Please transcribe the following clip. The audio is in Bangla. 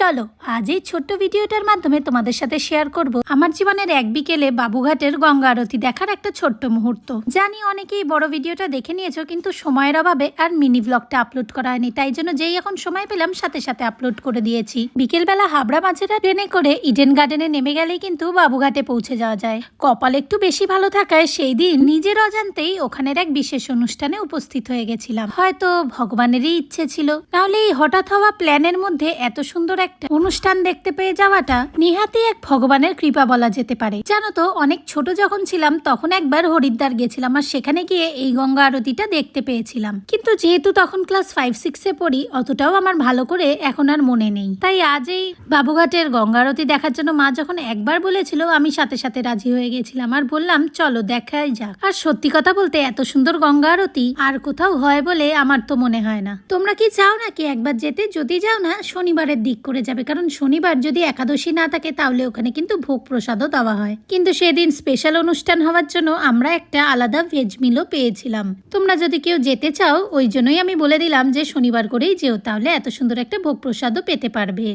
চলো আজ এই ছোট্ট ভিডিওটার মাধ্যমে তোমাদের সাথে শেয়ার করব আমার জীবনের এক বিকেলে বাবুঘাটের গঙ্গা আরতি দেখার একটা ছোট্ট মুহূর্ত। জানি অনেকেই বড় ভিডিওটা দেখে নিয়েছো, কিন্তু সময়ের অভাবে আর মিনি ব্লগটা আপলোড করা হয়নি, তাই জন্য যেই এখন সময় পেলাম সাথে সাথে আপলোড করে দিয়েছি। বিকেলবেলা হাবড়া মাঝেরা ট্রেনে করে ইডেন গার্ডেনে নেমে গেলেই কিন্তু বাবুঘাটে পৌঁছে যাওয়া যায়। কপাল একটু বেশি ভালো থাকায় সেই দিন নিজের অজান্তেই ওখানের এক বিশেষ অনুষ্ঠানে উপস্থিত হয়ে গেছিলাম। হয়তো ভগবানেরই ইচ্ছে ছিল, নাহলে এই হঠাৎ হওয়া প্ল্যানের মধ্যে এত সুন্দর একটা অনুষ্ঠান দেখতে পেয়ে যাওয়াটা নিহাতি এক ভগবানের কৃপা বলা যেতে পারে। জানো তো, অনেক ছোট যখন ছিলাম তখন একবার হরিদ্বার গেছিলাম, আর সেখানে গিয়ে এই গঙ্গা আরতিটা দেখতে পেয়েছিলাম। কিন্তু যেহেতু তখন ক্লাস 5-6 পড়ি, অতটাও আমার ভালো করে এখন আর মনে নেই। তাই আজ এই বাবুঘাটের গঙ্গা আরতি দেখার জন্য মা যখন একবার বলেছিল, আমি সাথে সাথে রাজি হয়ে গেছিলাম আর বললাম চলো দেখাই যাক। আর সত্যি কথা বলতে এত সুন্দর গঙ্গা আরতি আর কোথাও হয় বলে আমার তো মনে হয় না। তোমরা কি চাও নাকি একবার যেতে? যদি যাও না, শনিবারের দিক করে যাবে, কারণ শনিবার যদি একাদশী না থাকে তাহলে ওখানে কিন্তু ভোগ প্রসাদও দেওয়া হয়। কিন্তু সেদিন স্পেশাল অনুষ্ঠান হওয়ার জন্য আমরা একটা আলাদা ভেজ মিলও পেয়েছিলাম। তোমরা যদি কেউ যেতে চাও, ওই জন্যই আমি বলে দিলাম যে শনিবার করেই যেও, তাহলে এত সুন্দর একটা ভোগ প্রসাদও পেতে পারবে।